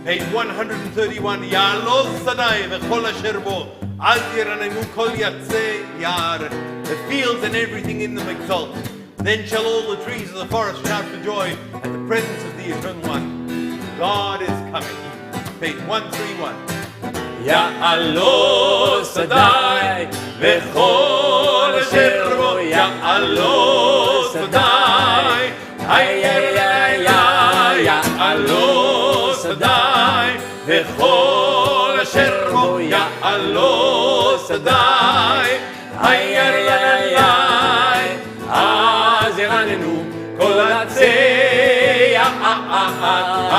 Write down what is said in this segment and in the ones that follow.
Page 131, Ya'aloz Sadai v'chol asher bo, al yiranenu kol yatzeh yar. The fields and everything in them exult. Then shall all the trees of the forest shout for joy at the presence of the Eternal One. God is coming. Page 131. Ya'aloz Sadai v'chol asher bo, Ya'aloz Sadai, ay ay ay ay, Ya'aloz Sadai v'chol asher bo, Ya'aloz Sadai, ay ay ay ay, az yiranenu kol atzei,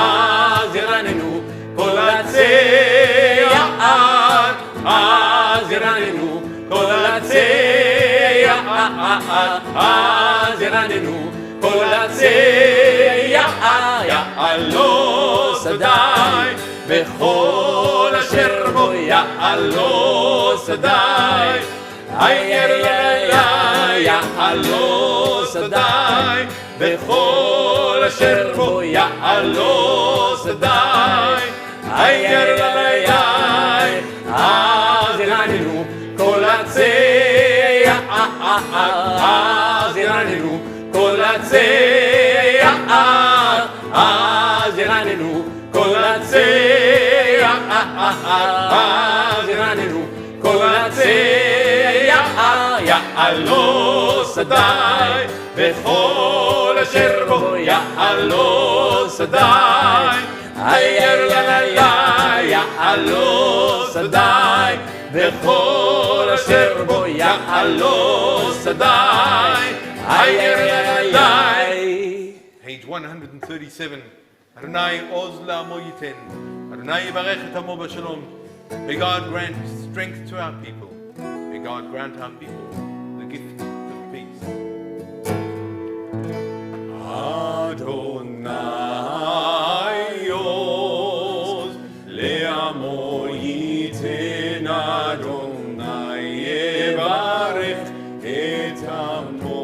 az yiranenu kol atzei, az yiranenu kol atzei, az yiranenu kol atzei, Ya'aloz Sadai v'chol asher bo, Ya'aloz Sadai, ay ay ay ay, Ya'aloz Sadai v'chol asher bo, Ya'aloz Sadai, ay ay ay ay, az yiranenu kol atzei, az yiranenu kol atzei, az yiranenu kol atzei, az yiranenu kol atzei, Ya'aloz Sadai v'chol asher bo, Ya'aloz Sadai, ay ay ay ay, Ya'aloz Sadai v'chol asher bo, Ya'aloz Sadai, ay ay ay. Page 137. Adonai oz la'amo yiten. Adonai yivarech et amo b'shalom. May God grant strength to our people. May God grant our people the gift of peace. Adonai oz le'amo yiten, Adonai yivarech et amo.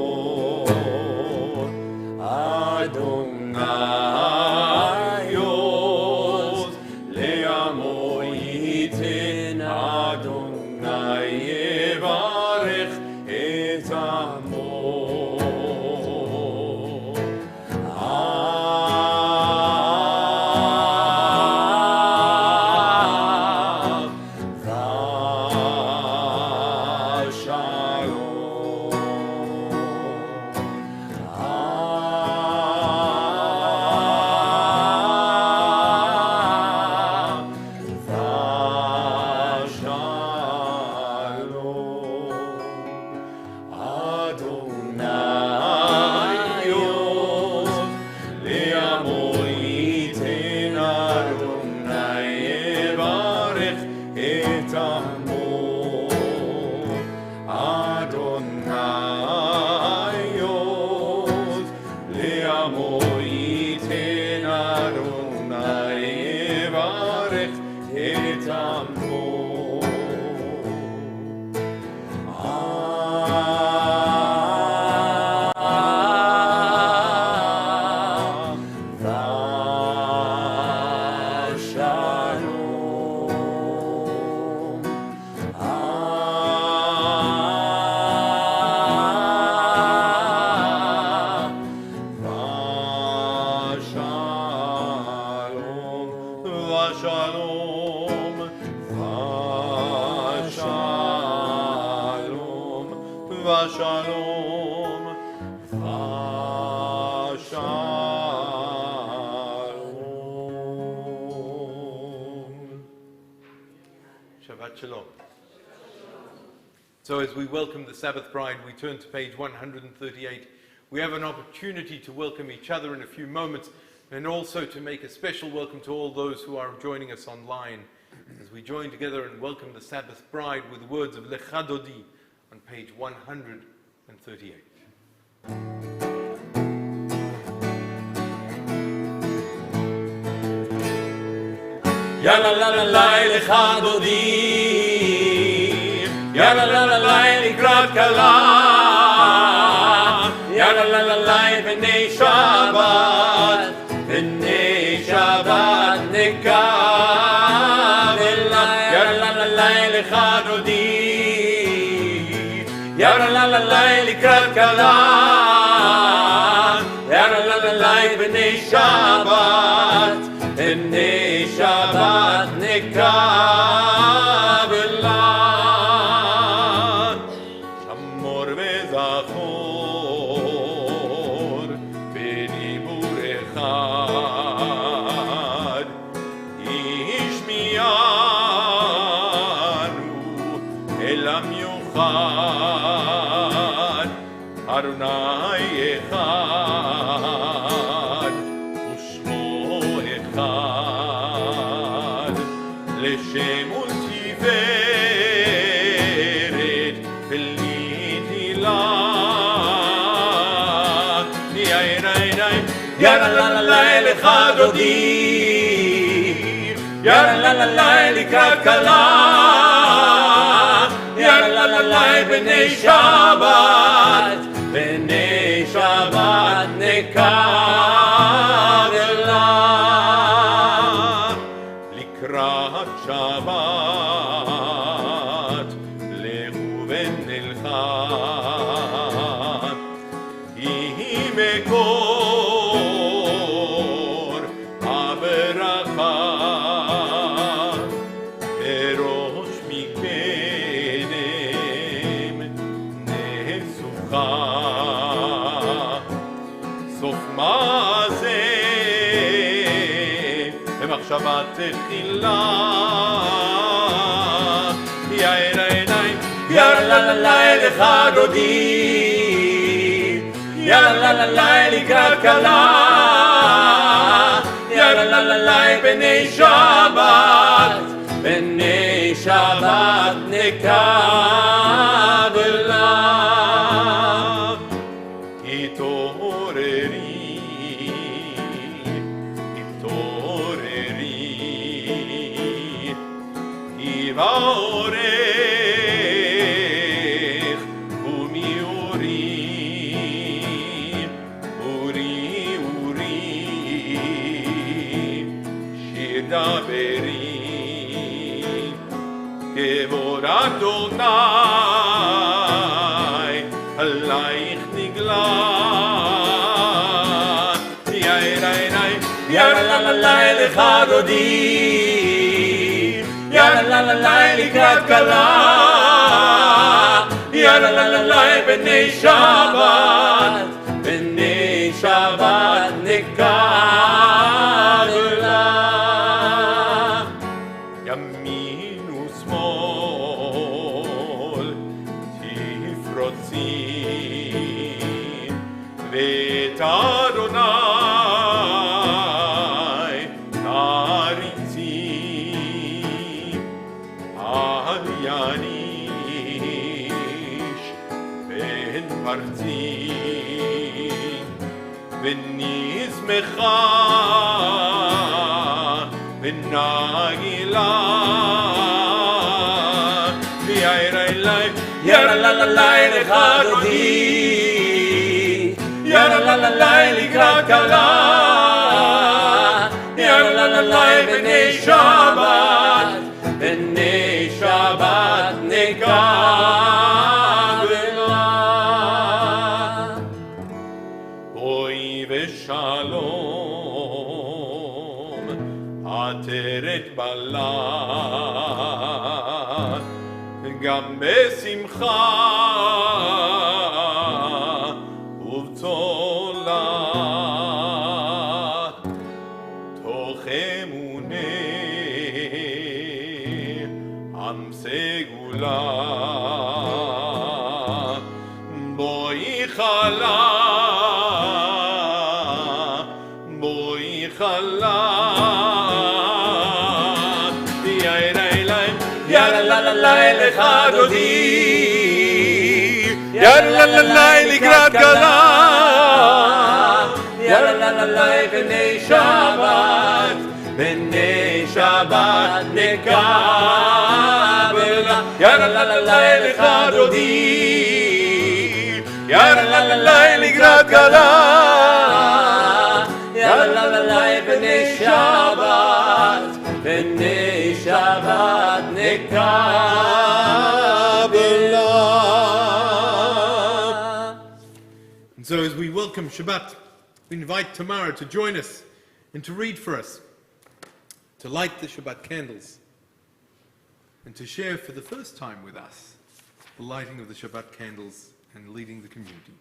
ושלום Shabbat Shalom. So as we welcome the Sabbath bride, we turn to page 138. We have an opportunity to welcome each other in a few moments, and also to make a special welcome to all those who are joining us online, as we join together and welcome the Sabbath bride with the words of Lecha Dodi on page 138. יאללה לה לה לה לך דודי יאללה לה לה לה לקראת כלה יאללה לה לה לה בני שבת נקבל יאללה לה לה לך דודי יאללה לה לה לה לקראת כלה יאללה לה לה לה בני שבת בני שבת נקבלה שמור וזכור בדיבור אחד השמיענו אל המיוחד אדוני אחד ושמו אחד לשם ולתפארת ולתהילה יאללה לה לה לה לך דודי יאללה לה לה לה לקראת כלה יאללה לה לה לה בני שבת נקבלה לקראת שבת לכו ונלכה היא מקור הברכה בראש מקדם נסוכה סוף מעשה במחשבה תחילה יאללה עיניים יאללה לה לה לך דודי יאללה לה לה לקראת כלה יאללה לה לה בני שבת נקבלה התעוררי כי באורך ומי אורי שיר דברי כבוד אדוני עלייך נגלה יאללה לה לה לך דודי יאללה לה לה לקראת כלה יאללה לה לה בני שבת נקבלה ימין ושמאל תפרוצי ואת אדוני תריצי אל יניש בן פרצי ונשמחה ונגילה יאללה לה לה לך דודי יאללה לה לה לקראת כלה יאללה לה לה בני שבת נקבלה בואי ושלום עטרת בלט גם בשמחה עם סגולה בואי חלה בואי חלה יאללה לה לה לה לך דודי יאללה לה לה לקראת גלה יאללה לה לה בני שבת בני שבת נקבלה יאללה לה לה לך דודי יאללה לה לה לקראת גלה יאללה לה לה בני שבת בני שבת נקבלה. And so as we welcome Shabbat, we invite Tamara to join us and to read for us, to light the Shabbat candles, and to share for the first time with us the lighting of the Shabbat candles and leading the community.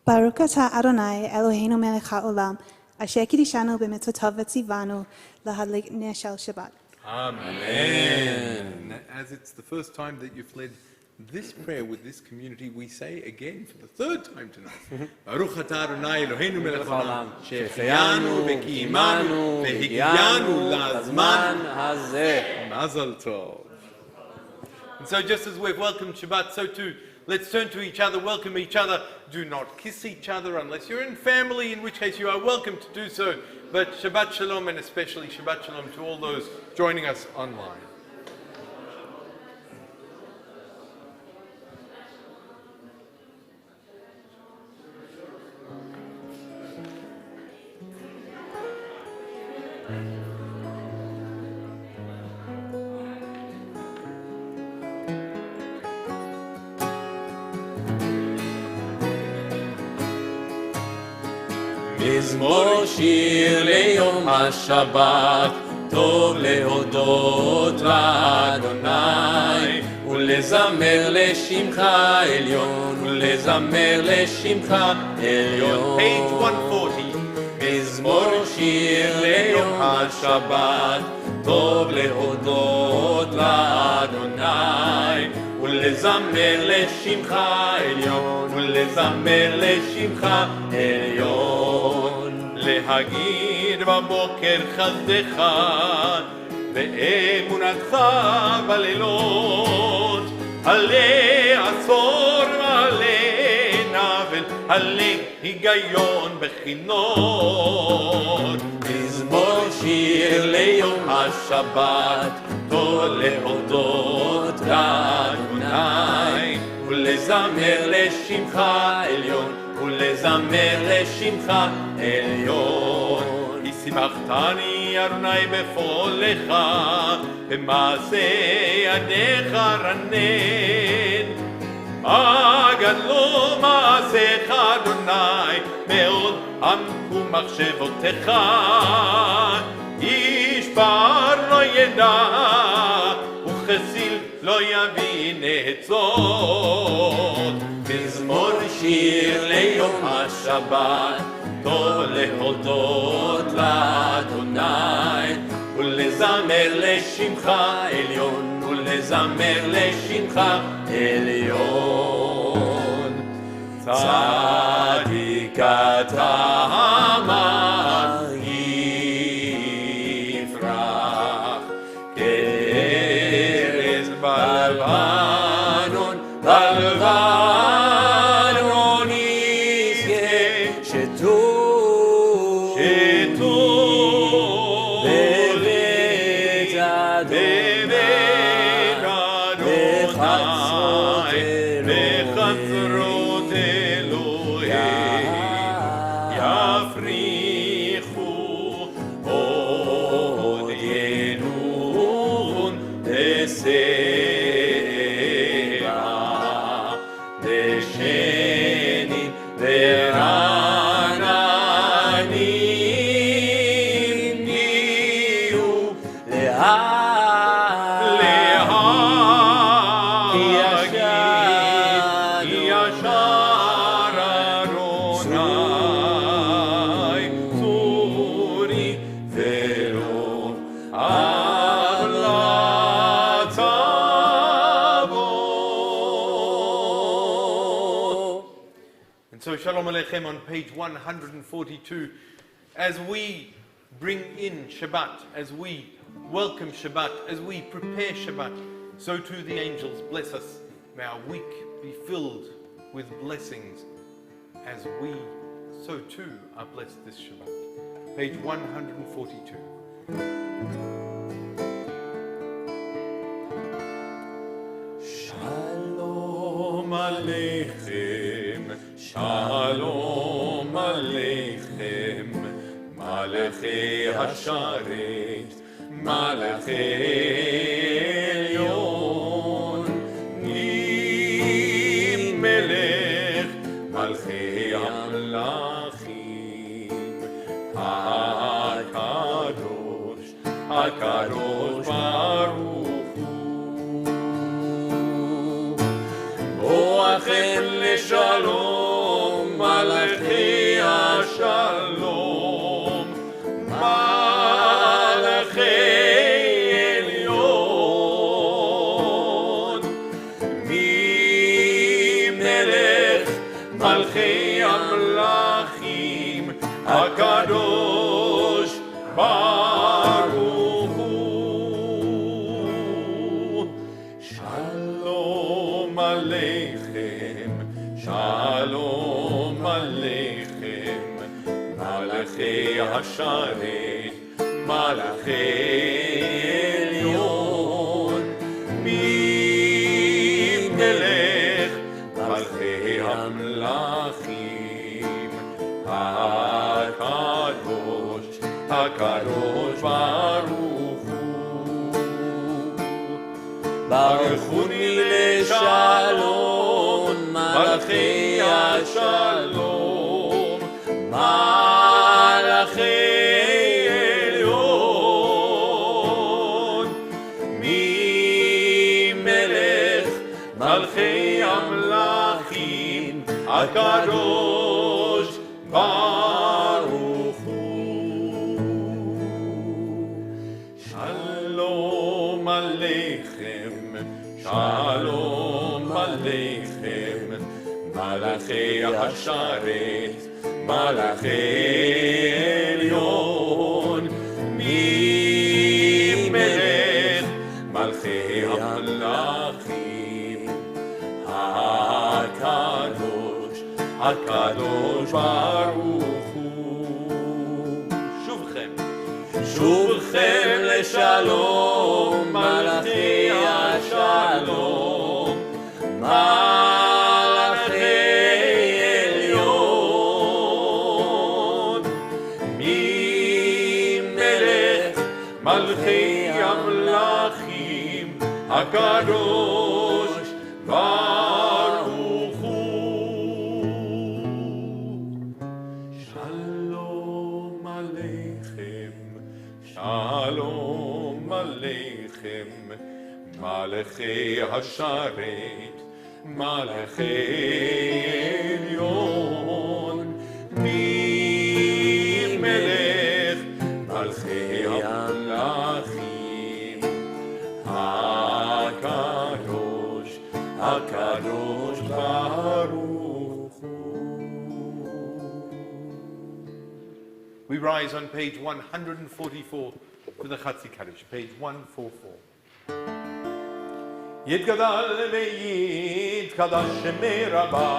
Baruch atah Adonai Eloheinu melech haolam, asher kiddushanu b'mitzvotav v'tzivanu lahadlik ner shel Shabbat. Amen. And as it's the first time that you've led this prayer with this community, we say again for the third time tonight, Baruch atah Adonai Eloheinu melech haolam, שהחיינו וקיימנו והגיענו לזמן הזה. Mazel tov. And so just as we've welcomed Shabbat, so too let's turn to each other, welcome each other. Do not kiss each other unless you're in family, in which case you are welcome to do so. But Shabbat Shalom, and especially Shabbat Shalom to all those joining us online. מזמור שיר ליום השבת, טוב להודות לאדוני, ולזמר לשמך עליון, ולזמר לשמך עליון. Page 140. מזמור שיר ליום השבת, טוב להודות לאדוני, ולזמר לשמך עליון, ולזמר לשמך עליון. להגיד בבוקר חסדך ואמונתך בלילות, עלי עשור ועלי נבל, עלי היגיון בחינות. מזמור שיר ליום השבת, טוב להודות לאדוני, ולזמר לשמך עליון, ולזמר לשמך עליון. ישמחתני אדוני בפועלך, במעשה ידיך רנן. גדלו מעשיך אדוני, מאוד עמקו מחשבותיך. איש פער לא ידע, וכסיל לא יבין עצות. מזמור שיר ליום השבת, טוב להודות לאדוני, ולזמר לשמך עליון, ולזמר לשמך עליון. צדיק אתה יפרח, כארז בלבנון, בלבנון יזכה, שטוב בבית אדוני, בחצרות דשנים ורעננים נהיו כי ישר אדוני צורי ולא And so Shalom Aleichem on page 142, as we bring in Shabbat, as we welcome Shabbat, as we prepare Shabbat, so too the angels bless us. May our week be filled with blessings as we, so too, are blessed this Shabbat. Page 142. Shalom Aleichem, Shalom Aleichem, Malachei Hasharet, Malachei Elyon, Nim Melech, Malchei Amlachim, HaKadosh, HaKadosh Baruch Hu. Boachem leshalom, Malachei Hashalom, Malachei Elyon, Mimelech Malchei Amlachim, HaKadosh Baruch Hu. Shalom Aleichem, Shalom Aleichem, Malachei Hasharet, Malachei Elyon, Mimelech Malchei Amlachim, HaKadosh, HaKadosh Baruch Hu. Baruchuni leshalom, Malachei Hashalom, Malachei Elyon, Mimelech Malchei Amlachim, HaKadosh Baruch Hu. Shalom Aleichem, Shalom Aleichem, Malachei Hasharet, Malachei Elyon, Mimelech Malchei Amlachim, HaKadosh, HaKadosh Baruch Hu. Shuvchem, Shuvchem leshalom, Malachei Hashalom, Malachei Elyon, Mimelech Malchei Amlachim, HaKadosh Baruch Hu. Shalom Aleichem, Shalom Aleichem, Malachei Hasharet, Malachei Elyon, Mimelech Malchei Amlachim, HaKadosh, HaKadosh Baruch Hu. We rise on page 144 for the Chatzi Kaddish, page 144. יתגדל ויתקדש שמי רבה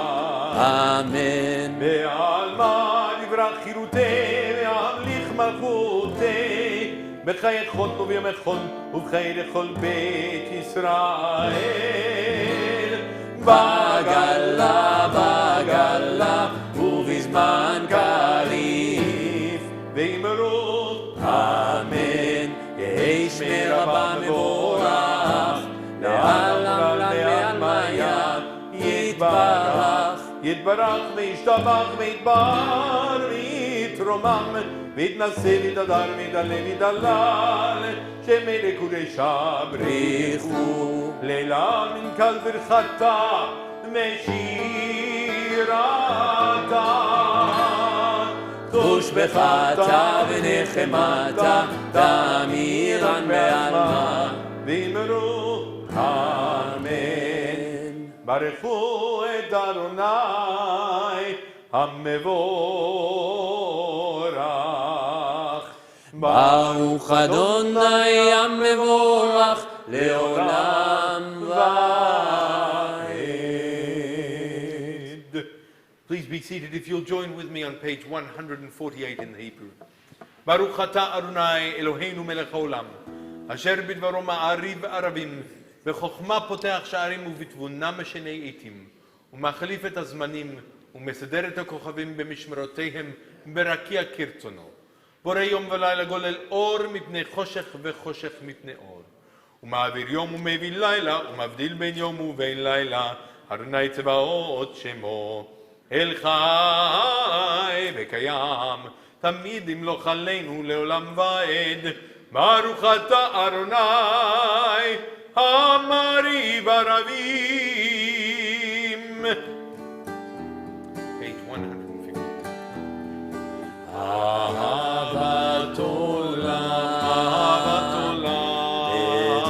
אמן בעלמא יברח חירותי וימליך מלכותי בחיי חול ובימי חול ובחיי לכל בית ישראל בגלה בגלה ובזמן קריב ואמרו אמן יהי שמי רבה מבורך לעלמא לעלמא יתברך יתברך יתברך וישתבח ויתבר ויתרומם ויתנשא ויתהדר ויתעלה ויתהלל שמי לקודשה בריחו לילה מן קל ברכתה ושירתה תושבחתה ונחמתה תמירן בעלמה ואמרו אמן. ברכו את אדוני המבורך. ברוך אדוני המבורך לעולם ועד. Please be seated if you'll join with me on page 148 in the Hebrew. ברוך אתה אדוני אלוהינו מלך העולם, אשר בדברו מעריב ערבים, בחוכמה פותח שערים ובתבונה משנה עתים, ומחליף את הזמנים, ומסדר את הכוכבים במשמרותיהם ברקיע כרצונו. בורא יום ולילה גולל אור מפני חושך וחושך מפני אור. ומעביר יום ומביא לילה, ומבדיל בין יום ובין לילה, אדוני צבאות שמו. אל חי וקיים, תמיד ימלוך עלינו לעולם ועד. ברוך אתה אדוני המעריב ערבים. Page 150. אהבת עולם, אהבת עולם, את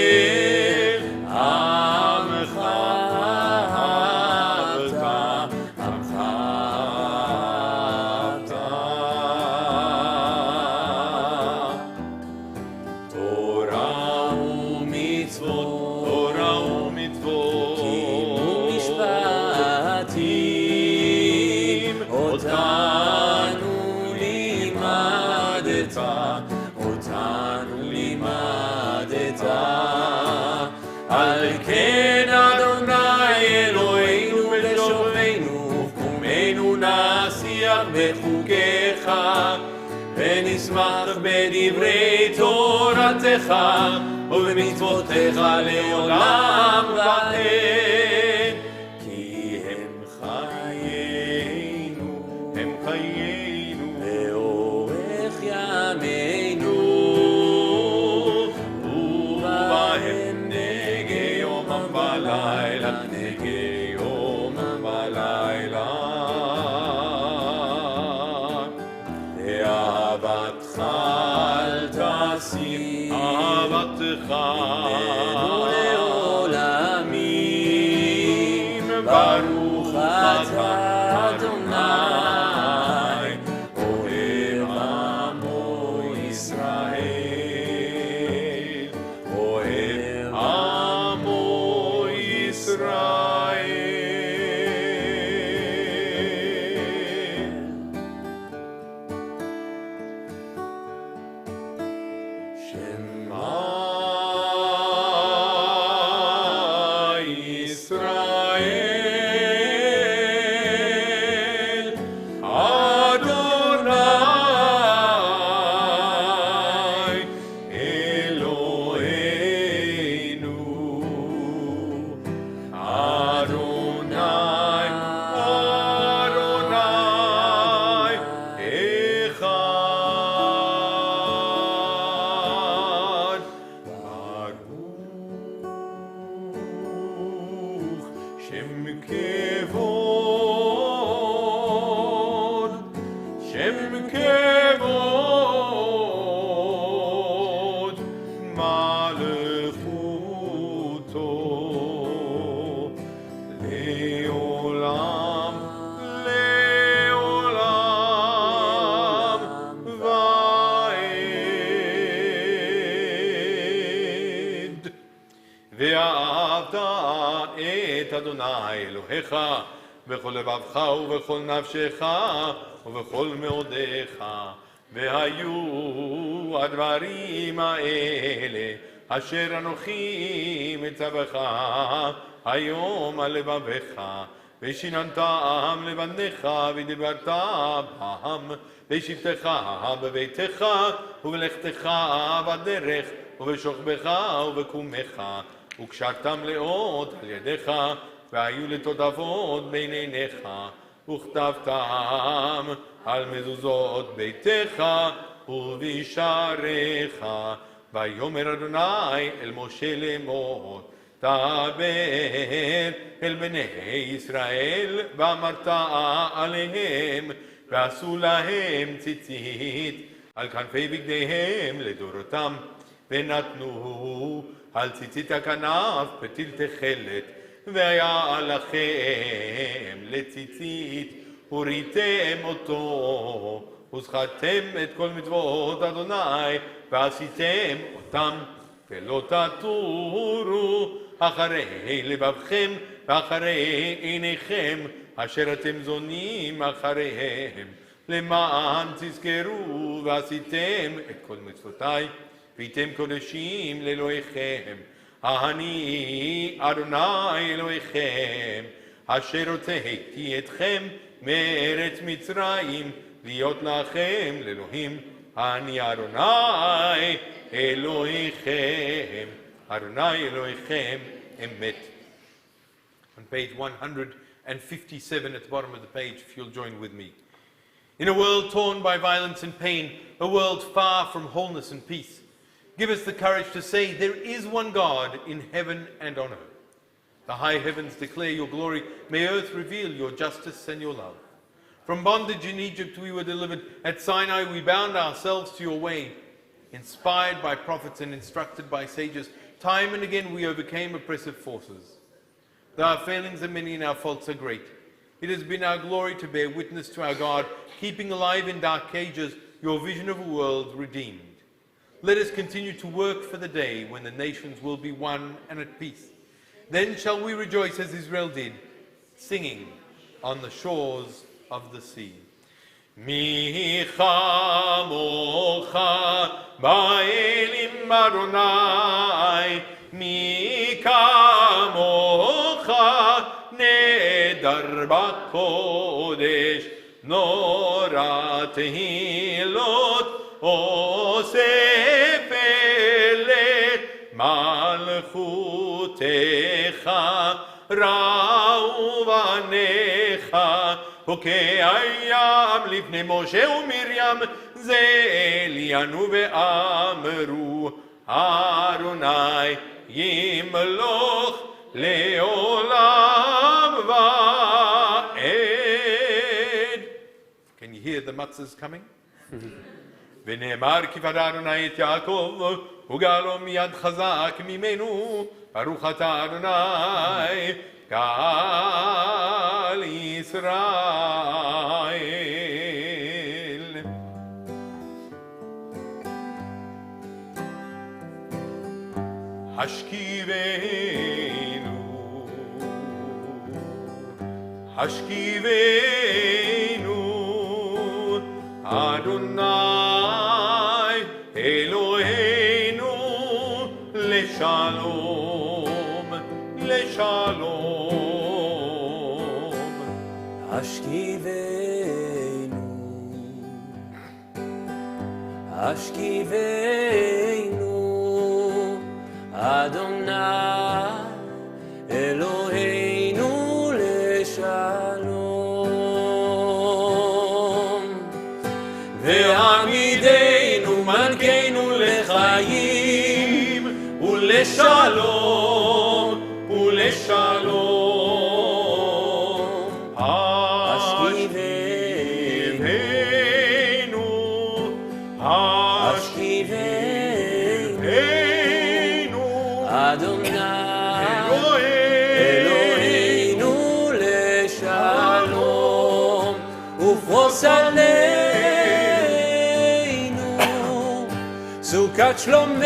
ישראל, עמך אהבת, עמך אהבת. תורה ומצוות, תורה ומצוות, קיום משפטים, אותנו לימדת, אותנו לימדת. על כן אדוני אלוהינו לשומנו, קומנו נשיח בחוקיך, ונשמח בדברי תורתך ובמצוותיך לעולם ועד. כי הם חיינו, הם חיינו, לאורך ימינו, ובהם נגי יומם ולילה, נגי יומם ולילה. אהבתך אל תסיר, אהבתך ממנו לעולמים. ברוך אתה אדוני אוהב עמו ישראל, אוהב עמו ישראל. שמע ישראל, אדוני אלוהינו, אדוני, אדוני אחד. ברוך שם כבוד, שם כבוד, מלכותו לעולם, לעולם ועד. ואהבת את אדוני אלוהיך בכל לבבך ובכל נפשך ובכל מאודיך. והיו הדברים האלה אשר אנוכי מצווך היום על לבבך, ושיננתם לבניך ודיברת בם בשבתך בביתך ובלכתך בדרך ובשוכבך ובקומך וקשרתם לאות על ידיך, והיו לתותפות בין עיניך, וכתבתם על מזוזות ביתך ובשעריך. ויאמר אדוני אל משה לאמור, דבר אל בני ישראל, ואמרת עליהם, ועשו להם ציצית על כנפי בגדיהם לדורותם, ונתנו על ציצית הכנף פתיל תכלת, והיה לכם לציצית, וריתם אותו, וזכרתם את כל מצוות אדוני, ועשיתם אותם, ולא תטורו אחרי לבבכם, ואחרי עיניכם, אשר אתם זונים אחריהם, למען תזכרו, ועשיתם את כל מצוותיי, והייתם קודשים לאלוהיכם. אני אדוני אלוהיכם, אשר הוצאתי אתכם מארץ מצרים, להיות לכם לאלוהים. אני אדוני אלוהיכם, אדוני אלוהיכם אמת. On page 157 at the bottom of the page, if you'll join with me. In a world torn by violence and pain, a world far from wholeness and peace, give us the courage to say there is one God in heaven and on earth. The high heavens declare your glory, may earth reveal your justice and your love. From bondage in Egypt we were delivered, at Sinai we bound ourselves to your way. Inspired by prophets and instructed by sages, time and again we overcame oppressive forces. Though our failings are many and our faults are great, it has been our glory to bear witness to our God, keeping alive in dark cages your vision of a world redeemed. Let us continue to work for the day when the nations will be one and at peace. Then shall we rejoice as Israel did, singing on the shores of the sea. Mi chamocha ba'elim Adonai, mi kamocha nedar b'kodesh, nora tehilot osefelet malchutecha ra'u vanecha. וכהים לפני משה ומרים, זה עליינו ואמרו, אדוני ימלוך לעולם ועד. Can you hear the matzahs coming? ונאמר כי פדה אדוני את יעקב, וגאלו מיד חזק ממנו, ברוך אתה אדוני, גאל ישראל. השכיבנו, השכיבנו, אדוני אלוהינו לשלום, לשלום. השכיבנו, השכיבנו, אדוני אלוהינו לשלום. והעמידנו מלכנו לחיים ולשלום, ולשלום. אדוני אלוהינו לשלום, ופרוס עלינו סוכת שלומך.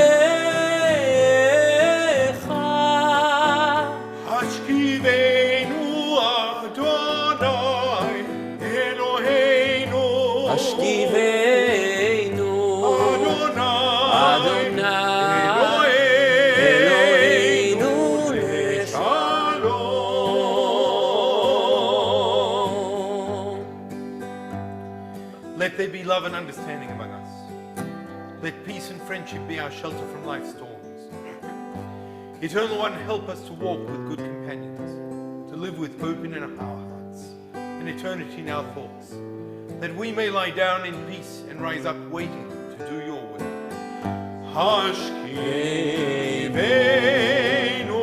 השכיבנו אדוני אלוהינו, השכיבנו אדוני Let there be love and understanding among us. Let peace and friendship be our shelter from life's storms. Eternal One, help us to walk with good companions, to live with hope in our hearts and eternity in our thoughts, that we may lie down in peace and rise up waiting to do your will. Hashkivenu,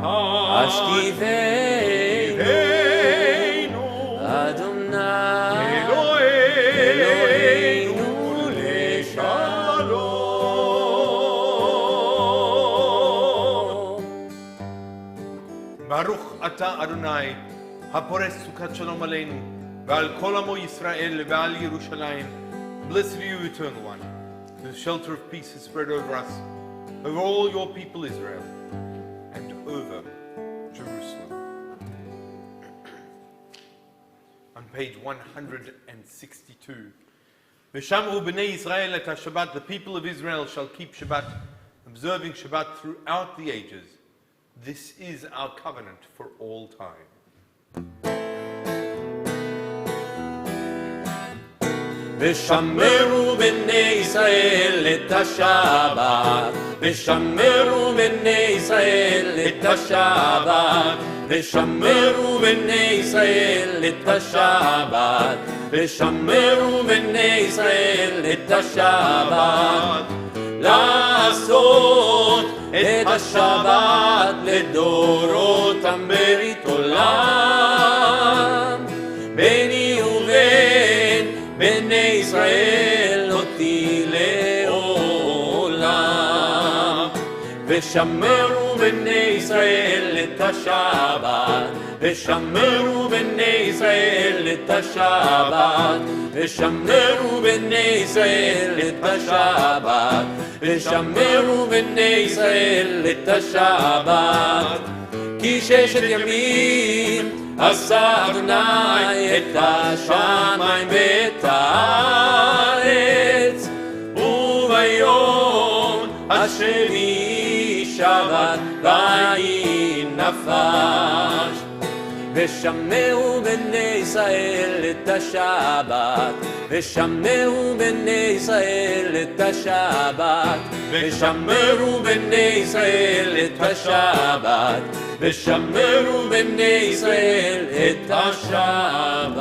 Hashkivenu, Adonai, Eloheinu leshalom. Baruch ata Adonai, hapores sukat shalom aleinu, ve'al kol amo Yisrael ve'al Yerushalayim. Blessed are you, Eternal One. The shelter of peace is spread over us, over all your people Israel, and over Jerusalem. On page 162. V'shamru b'nei Yisrael et Shabbat. The people of Israel shall keep Shabbat, observing Shabbat throughout the ages. This is our covenant for all time. ושמרו בני ישראל את השבת, ושמרו בני ישראל את השבת, ושמרו בני ישראל את השבת, ושמרו בני ישראל את השבת, לעשות את השבת לדורותם ברית עולם, ביני ובין בני ישראל אותי לעולם. ושמרו בני ישראל את השבת, ושמרו בני ישראל את השבת, ושמרו בני ישראל את השבת, ושמרו בני ישראל את השבת. כי ששת ימים עשה אדוני את השמיים ואת הארץ, וביום השני שבת ויהי נפש. ושמרו בני ישראל את השבת, ושמרו בני ישראל את השבת, ושמרו בני ישראל את השבת, ושמרו בני ישראל את השבת.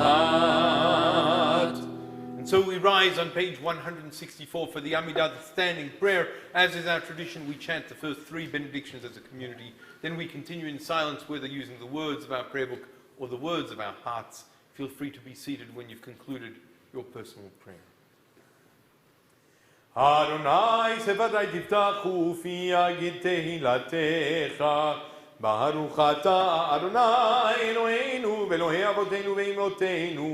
And so we rise on page 164 for the Amidah, the standing prayer. As is our tradition, we chant the first three benedictions as a community. Then we continue in silence, whether using the words of our prayer book or the words of our hearts. Feel free to be seated when you've concluded your personal prayer. Adonai sevatai tiftachu fi yagid tehilatecha. Baruch ata Adonai Eloheinu ve'Elohei avoteinu ve'imotenu,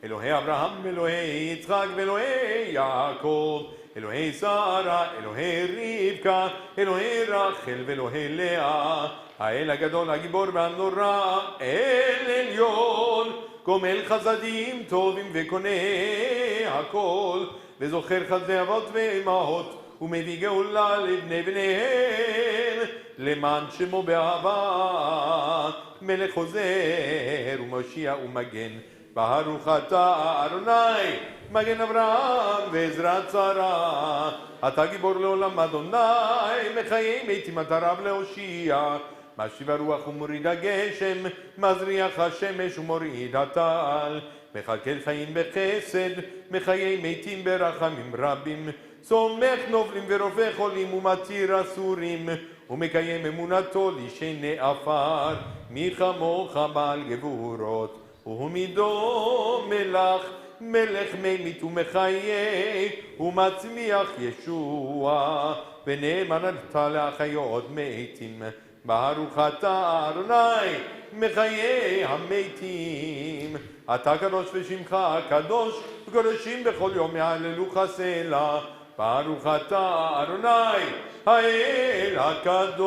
Elohei Abraham ve'Elohei Yitzchak ve'Elohei Yaakov, Elohei Sarah, Elohei Rivka, Elohei Rachel ve'Elohei Leah, האל הגדול, הגיבור והנורא, אל עליון, גומל חסדים טובים וקונה הכל, וזוכר חסדי אבות ואימהות, ומביא גאולה לבני בניהם, למען שמו באהבה, מלך חוזר ומושיע ומגן. ברוך אתה אדוני, מגן אברהם ועזרת שרה, אתה גיבור לעולם אדוני, מחיי מתים אתה רב להושיע. משיב הרוח ומוריד הגשם, מזריח השמש ומוריד הטל, מחלקל חיים בחסד, מחיי מתים ברחמים רבים, סומך נופלים ורופא חולים ומתיר אסורים, ומקיים אמונתו לישני עפר, מי כמוך בעל גבורות, ומידו מלך, מלך ממית ומחיה, ומצמיח ישוע, ונאמן אתה להחיות מתים. ברוך אתה אדוני, מחיי המתים. אתה קדוש ושמך קדוש, וקדושים בכל יום יהללוך סלע. ברוך אתה אדוני, האל הקדוש.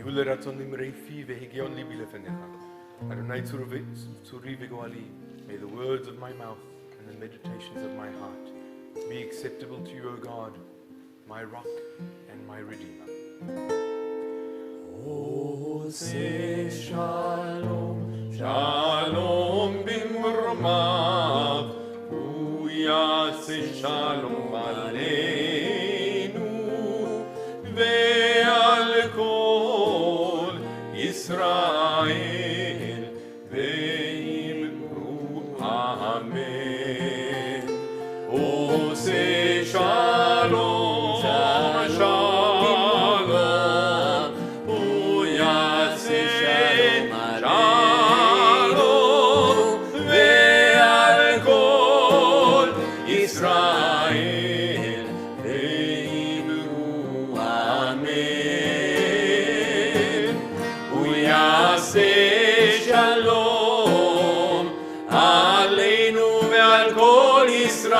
יהיו לרצון למרי פי והגיון ליבי לפניך. אדוני צורי וגואלי. May the words of my mouth and the meditations of my heart be acceptable to you, O God, my rock and my redeemer. עושה שלום, שלום במרומיו, הוא יעשה שלום עלינו ועל כל ישראל, ואמרו אמן. עושה שלום, שלום, הוא יעשה שלום ועל כל ישראל, ואמרו אמן. הוא יעשה שלום עלינו ועל כל ישראל.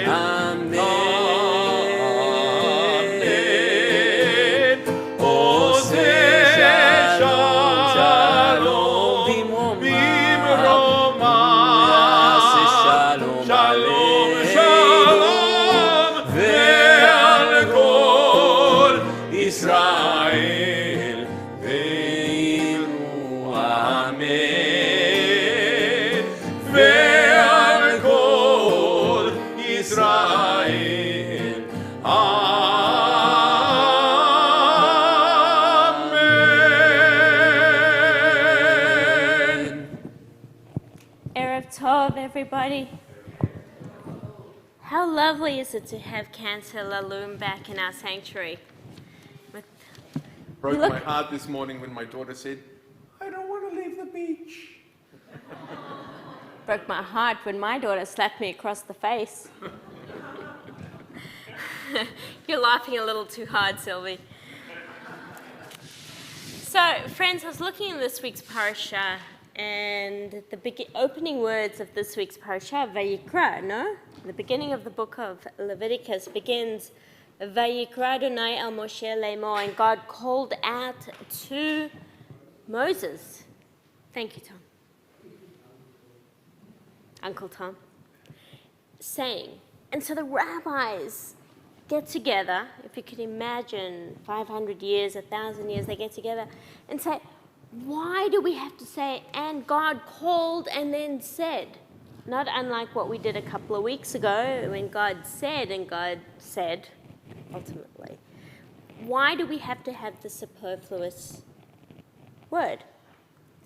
אמן. עושה שלום במרומיו, שלום שלום ועל כל ישראל, ואמרו אמן. ועל כל ישראל, amen. Erev Tov, everybody. How lovely is it to have Cancer Lalum back in our sanctuary? Broke Look. my heart this morning when my daughter said, I don't want to leave the beach. Broke my heart when my daughter slapped me across the face. You're laughing a little too hard, Sylvie. So, friends, I was looking in this week's parasha, and the opening words of this week's parasha, Vayikra, no? The beginning of the book of Leviticus begins, Vayikra Adonai el Moshe Lemor, and God called out to Moses. Thank you, Tom. Uncle Tom. Saying, and so the rabbis get together, if you could imagine 500 years, 1,000 years, they get together and say, why do we have to say, and God called and then said? Not unlike what we did a couple of weeks ago when God said and God said, ultimately. Why do we have to have the superfluous word?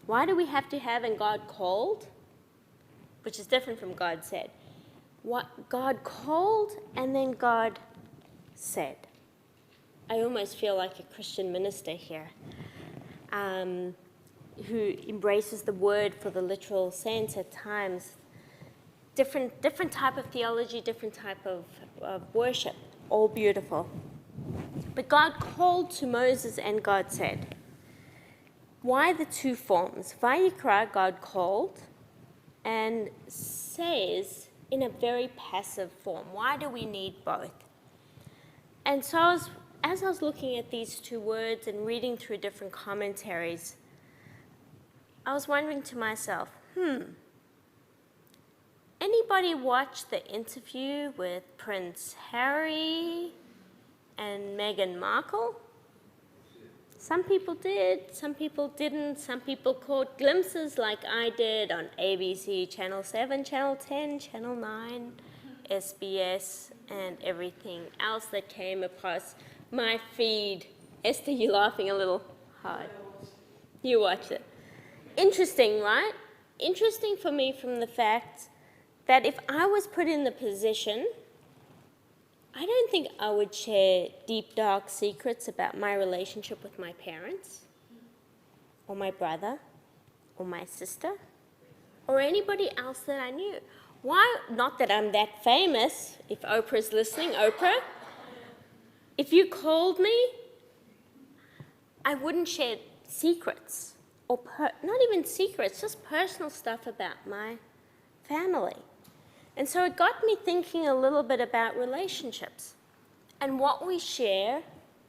Why do we have to have and God called, which is different from God said? What God called and then God said. I almost feel like a Christian minister here, who embraces the word for the literal sense at times. Different type of theology, different type of worship, all beautiful. But God called to Moses and God said. Why the two forms? Vayikra, God called, and says in a very passive form. Why do we need both? And so as I was looking at these two words and reading through different commentaries, I was wondering to myself, anybody watch the interview with Prince Harry and Meghan Markle? Some people did, some people didn't. Some people caught glimpses like I did on ABC, Channel 7, Channel 10, Channel 9, SBS, and everything else that came across my feed. Esther, you're laughing a little hard. You watched it. Interesting, right? Interesting for me from the fact that if I was put in the position, I don't think I would share deep, dark secrets about my relationship with my parents, or my brother, or my sister, or anybody else that I knew. Why? Not that I'm that famous. If Oprah's listening, Oprah, if you called me, I wouldn't share secrets, or not even secrets, just personal stuff about my family. And so it got me thinking a little bit about relationships and what we share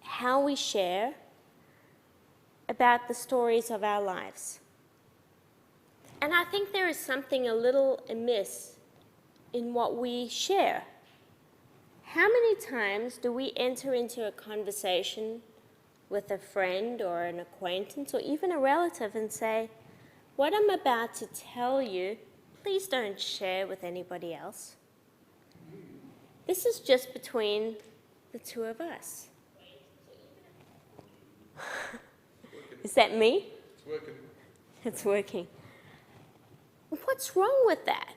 how we share about the stories of our lives. And I think there is something a little amiss in what we share. How many times do we enter into a conversation with a friend or an acquaintance or even a relative and say, what I'm about to tell you, please don't share with anybody else. This is just between the two of us. Is that me? It's working. It's working. What's wrong with that?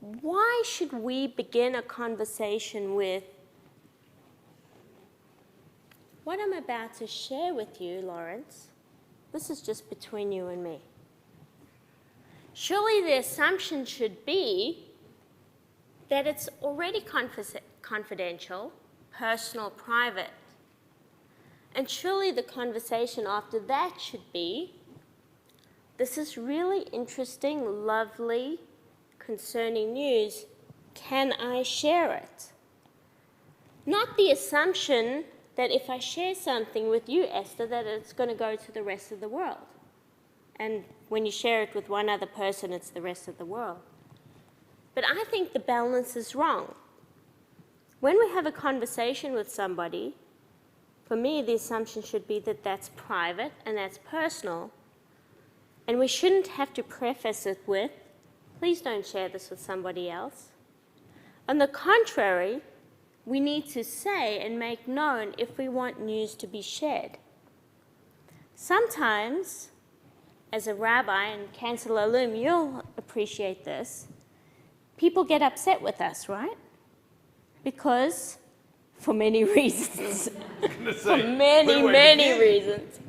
Why should we begin a conversation with, what I'm about to share with you, Lawrence, this is just between you and me. Surely the assumption should be that it's already confidential, personal, private. And surely the conversation after that should be, this is really interesting, lovely, concerning news. Can I share it? Not the assumption that if I share something with you, Esther, that it's going to go to the rest of the world. And when you share it with one other person, it's the rest of the world. But I think the balance is wrong. When we have a conversation with somebody, for me, the assumption should be that that's private and that's personal. And we shouldn't have to preface it with, please don't share this with somebody else. On the contrary, we need to say and make known if we want news to be shared. Sometimes, as a rabbi, and Chancellor Loom, you'll appreciate this, people get upset with us, right? Because, for many reasons, for many reasons,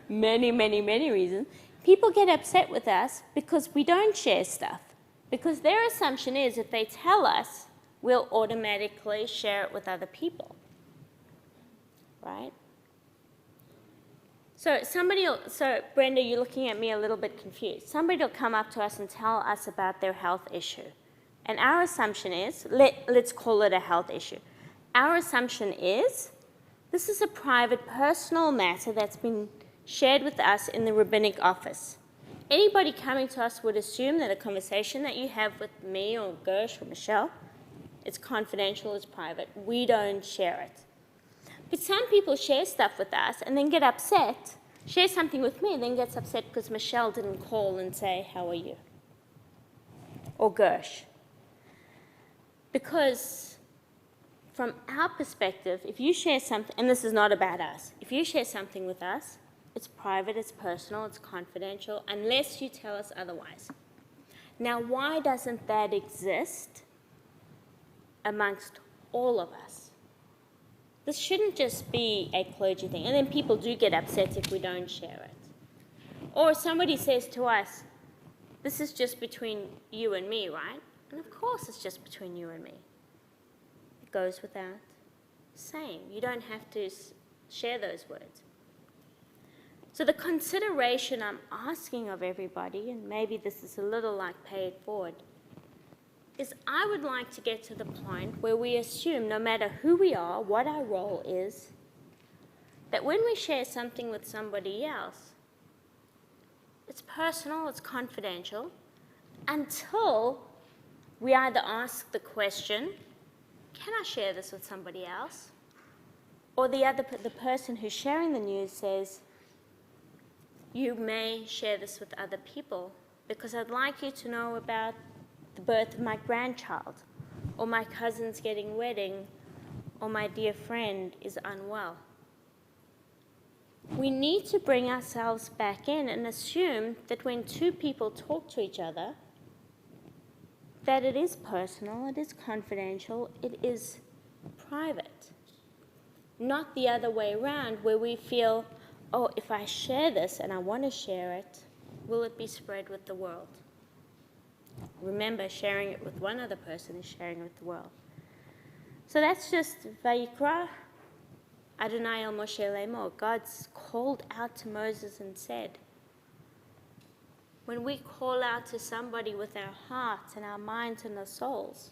many reasons, people get upset with us because we don't share stuff. Because their assumption is if they tell us, we'll automatically share it with other people, right? So Brenda, you're looking at me a little bit confused. Somebody will come up to us and tell us about their health issue. And our assumption is, let's call it a health issue. Our assumption is, this is a private, personal matter that's been shared with us in the rabbinic office. Anybody coming to us would assume that a conversation that you have with me or Gersh or Michelle, it's confidential, it's private. We don't share it. But some people share stuff with us and then get upset, share something with me and then gets upset because Michelle didn't call and say, how are you? Or Gersh. Because from our perspective, if you share something, and this is not about us, if you share something with us, it's private, it's personal, it's confidential, unless you tell us otherwise. Now, why doesn't that exist amongst all of us? This shouldn't just be a clergy thing, and then people do get upset if we don't share it. Or somebody says to us, this is just between you and me, right? And of course it's just between you and me. It goes without saying. You don't have to share those words. So the consideration I'm asking of everybody, and maybe this is a little like pay it forward, is I would like to get to the point where we assume no matter who we are, what our role is, that when we share something with somebody else, it's personal, it's confidential, until we either ask the question, can I share this with somebody else? Or the person who's sharing the news says, you may share this with other people because I'd like you to know about the birth of my grandchild, or my cousin's getting wedding, or my dear friend is unwell. We need to bring ourselves back in and assume that when two people talk to each other, that it is personal, it is confidential, it is private. Not the other way around where we feel, oh, if I share this and I want to share it, will it be spread with the world? Remember, sharing it with one other person is sharing it with the world. So that's just Vayikra Adonai el Moshe Lemor. God's called out to Moses and said, when we call out to somebody with our hearts and our minds and our souls,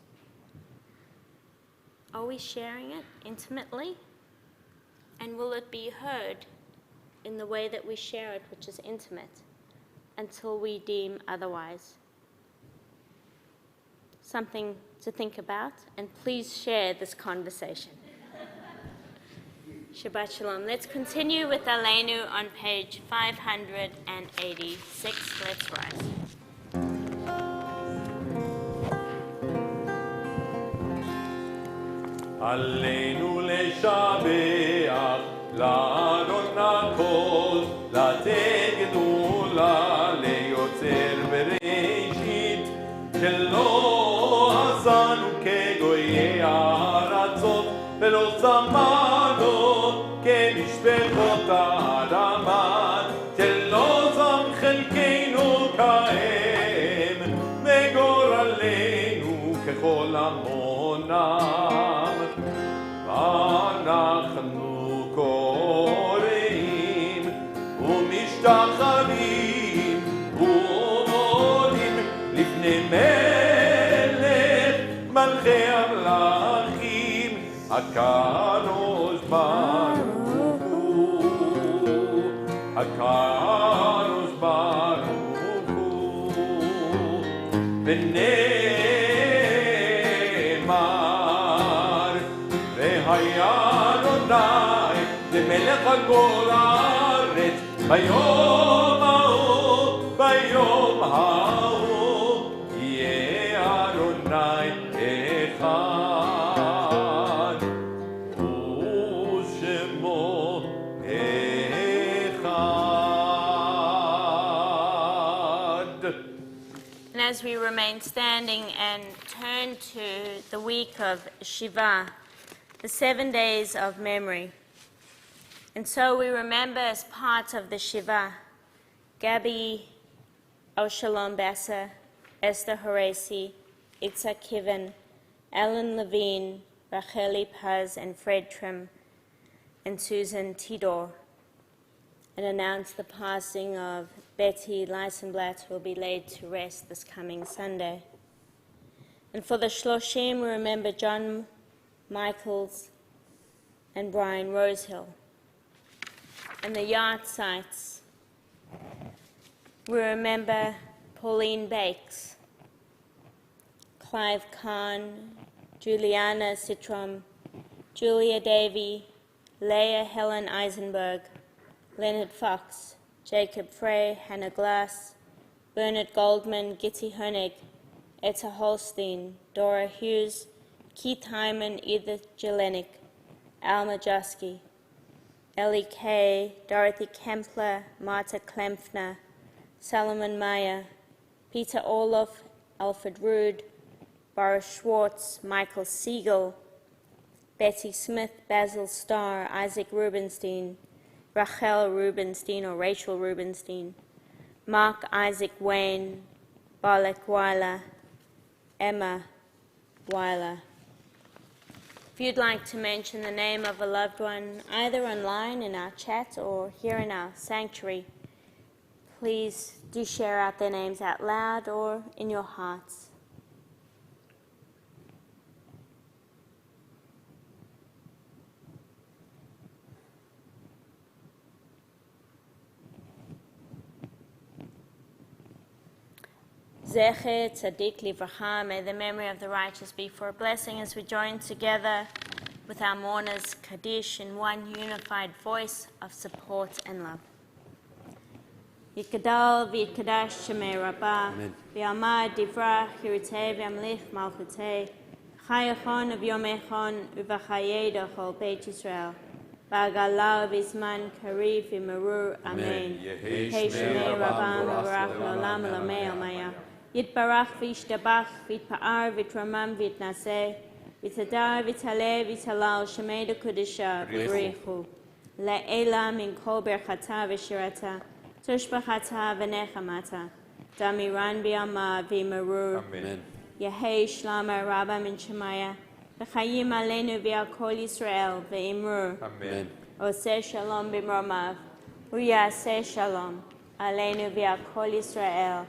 Are we sharing it intimately? And will it be heard in the way that we share it, which is intimate, until we deem otherwise? Something to think about, and please share this conversation. Shabbat Shalom. Let's continue with Aleinu on page 586. Let's rise. עלינו לשבח, לאדון הכל, לתת גדולה, ליוצר בראשית, שלא עשנו כגויי הארצות, ולא צמאנו כמשפחות האדמה, שלא שם חלקנו כהם, וגורלנו ככל המונם. אנחנו קוראים ומשתחווים ומודים לפני מלך מלכי המלכים הקדוש ברוך הוא, הקדוש ברוך הוא. היה אדוני למלך על כל הארץ ביום ההוא, ביום ההוא יהיה אדוני אחד ושמו אחד. And as we remain standing and turn to the week of Shiva, the 7 days of memory. And so we remember as part of the Shiva, Gabi Oshalom Bassa, Esther Horesi, Itzhak Kiven, Alan Levine, Racheli Paz, and Fred Trim, and Susan Tidor, and announce the passing of Betty Leisenblatt, who will be laid to rest this coming Sunday. And for the Shloshim, we remember John Michaels and Brian Rosehill. And the yard sites, we remember Pauline Bakes, Clive Kahn, Juliana Citrom, Julia Davy, Leah Helen Eisenberg, Leonard Fox, Jacob Frey, Hannah Glass, Bernard Goldman, Gitty Honig, Etta Holstein, Dora Hughes, Keith Hyman, Edith Jelenik, Alma Jusky, Ellie Kay, Dorothy Kempler, Marta Klempfner, Salomon Meyer, Peter Orloff, Alfred Rude, Boris Schwartz, Michael Siegel, Betty Smith, Basil Starr, Isaac Rubenstein, Rachel Rubenstein or Rachel Rubenstein, Mark Isaac Wayne, Balak Weiler, Emma Weiler. If you'd like to mention the name of a loved one, either online in our chat or here in our sanctuary, please do share out their names out loud or in your hearts. Zecher Tzadik Livracha, may the memory of the righteous be for a blessing as we join together with our mourners Kaddish in one unified voice of support and love. Yikadal v'yikadash shemei rabbah, v'yamad divrach yiritei v'yamlich malchutei, chayachon v'yomechon uv'chayei d'chol Beit Yisrael, v'agalau v'zman karif v'merur, amen. Yehi shemei rabbah v'barach l'olam l'amei almaya. Yitbarach v'yishtabach v'yitpa'ar v'yitramam v'yitnaseh, v'yitadar v'yitaleh v'yitalal shemei d'kudisha v'richu, le'ela min kol berchata v'shirata, tushbachata v'nechamata, damiran b'yama v'merur. Amen. Yehi shlama rabba min shemaya, v'chayim aleinu v'al kol Yisrael v'imrur. Amen. Oseh shalom b'mromav, u'yaseh shalom, aleinu v'al kol Yisrael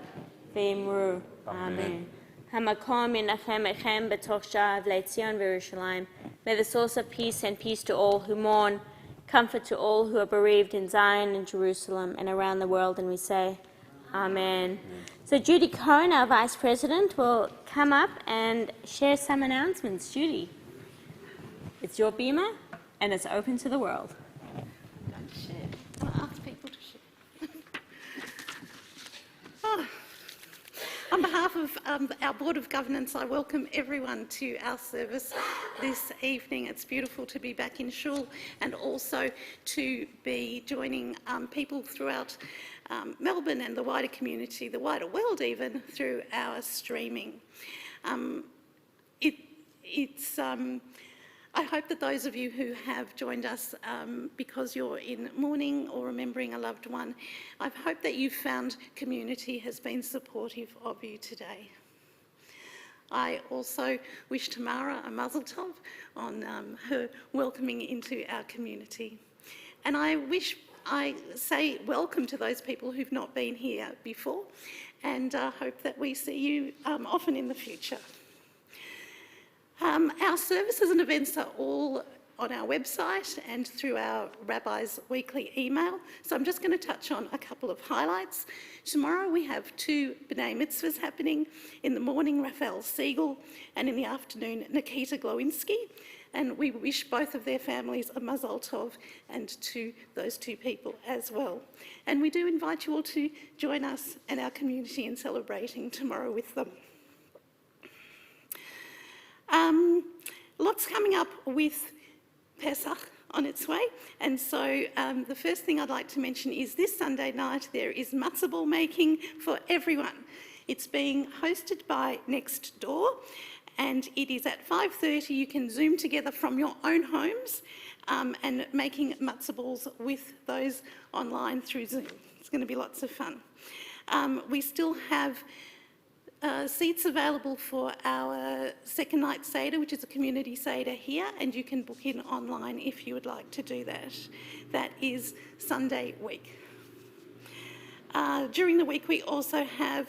v'imrur. Amen. Hamakom yinachem echem b'toch shav le'tzion v'Yerushalayim, May the source of peace send peace to all who mourn, comfort to all who are bereaved in Zion and Jerusalem and around the world, and we say, Amen. So Judy Cohen, our Vice President, will come up and share some announcements. Judy, it's your beamer, and it's open to the world. Don't share. I'll ask people to share. Oh. On behalf of our Board of Governance, I welcome everyone to our service this evening. It's beautiful to be back in Shul and also to be joining people throughout Melbourne and the wider community, the wider world even, through our streaming. I hope that those of you who have joined us because you're in mourning or remembering a loved one, I hope that you've found community has been supportive of you today. I also wish Tamara a mazel tov on her welcoming into our community. And I say welcome to those people who've not been here before, and hope that we see you often in the future. Our services and events are all on our website and through our Rabbi's weekly email. So I'm just going to touch on a couple of highlights. Tomorrow we have 2 B'nai Mitzvahs happening. In the morning, Raphael Siegel, and in the afternoon, Nikita Glowinski. And we wish both of their families a mazel tov, and to those 2 people as well. And we do invite you all to join us and our community in celebrating tomorrow with them. Lots coming up with Pesach on its way, and so the first thing I'd like to mention is this Sunday night there is matzah ball making for everyone. It's being hosted by Next Door, and it is at 5:30. You can Zoom together from your own homes and making matzah balls with those online through Zoom. It's going to be lots of fun. We still have seats available for our second night Seder, which is a community Seder here, and you can book in online if you would like to do that. That is Sunday week. During the week we also have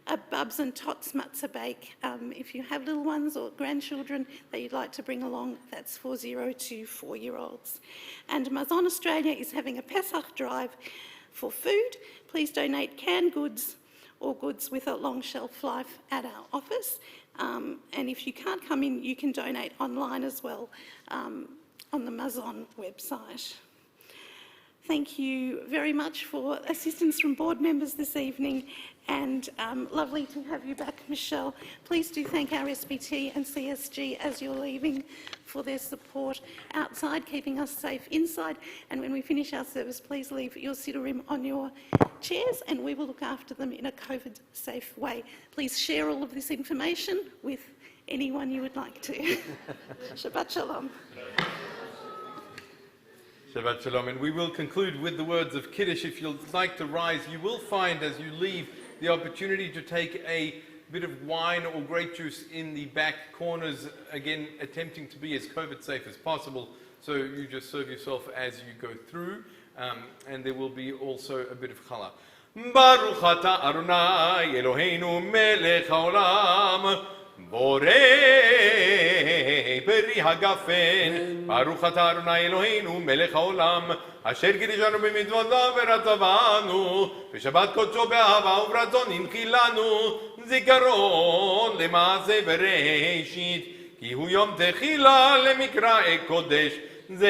a Bubs and Tots matzah bake. If you have little ones or grandchildren that you'd like to bring along, that's for 0 to 4-year-olds. And Mazon Australia is having a Pesach drive for food. Please donate canned goods or goods with a long shelf life at our office. And if you can't come in, you can donate online as well on the Mazon website. Thank you very much for assistance from board members this evening, and lovely to have you back, Michelle. Please do thank our SBT and CSG as you're leaving for their support outside, keeping us safe inside. And when we finish our service, please leave your siddurim on your chairs and we will look after them in a COVID-safe way. Please share all of this information with anyone you would like to. Shabbat Shalom. Shabbat Shalom. And we will conclude with the words of Kiddush. If you'd like to rise, you will find as you leave the opportunity to take a bit of wine or grape juice in the back corners, again attempting to be as COVID safe as possible. So you just serve yourself as you go through, and there will be also a bit of challah. Baruch atah Adonai Eloheinu melech haolam borei peri hagafen. Baruch atah Adonai Eloheinu melech haolam asher גירשנו במצוותיו ורצבנו בשבת קודשו באהבה וברצון הנחילנו זיכרון למעשה בראשית כי הוא יום תחילה למקראי קודש זכר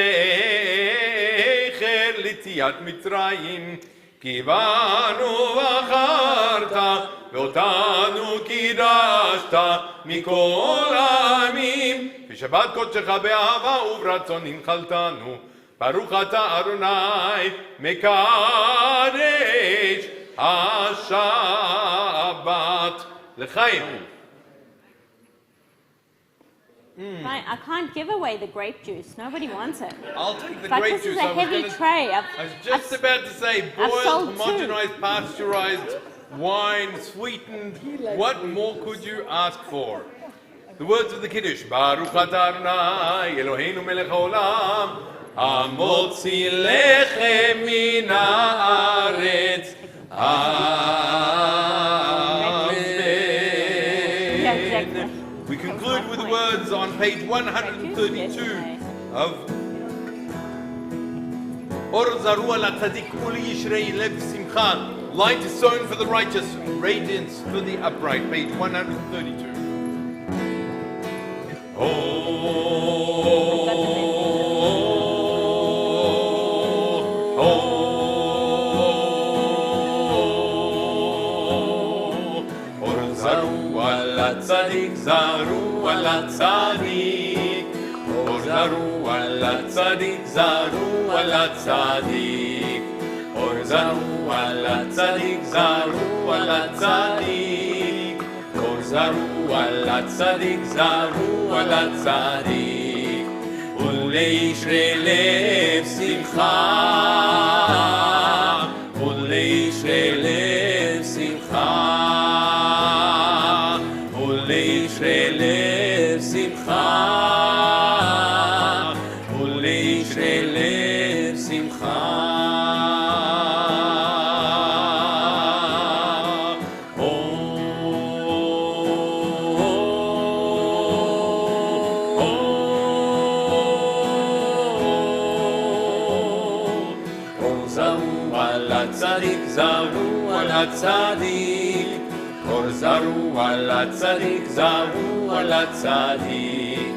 ליציאת מצרים כי באנו בחרת ואותנו קידשת מכל העמים בשבת קודשך באהבה וברצון הנחלתנו ברוך אתה אדוני מקדש השבת לחיים. I can't give away the grape juice. Nobody wants it. I'll take the But grape this is juice. a heavy tray. I was just about to say boiled, sold two. homogenized, pasteurized wine, sweetened. What more could you ask for? The words of the Kiddush. Baruch atah Adonai Eloheinu melech haolam המוציא לחם מן הארץ. Amen. We conclude with the words on page 132 of Or Zaru ala Tzadik Uli Yishrei Lev Simcha. Light is sown for the righteous, radiance for the upright. Page 132. Tzadik zaru ala tzadik, or zaru ala tzadik, zaru ala tzadik, or zaru ala tzadik, zaru ala tzadik, or zaru ala tzadik, zaru ala tzadik, uleishre lev simcha, uleishre lev simcha. Lev simcha, lev simcha. Zaru ala tzadik, zaru ala tzadik. Or zaru ala tzadik, zaru ala tzadik.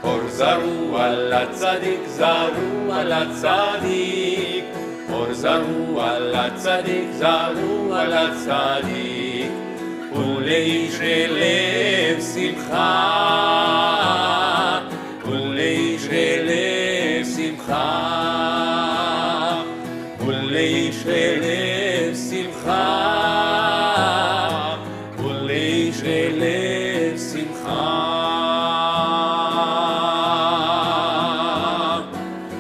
Or zaru ala tzadik, zaru ala tzadik. Or zaru ala tzadik, zaru ala tzadik. Uleishre lev simcha, uleishre lev simcha, uleishre lev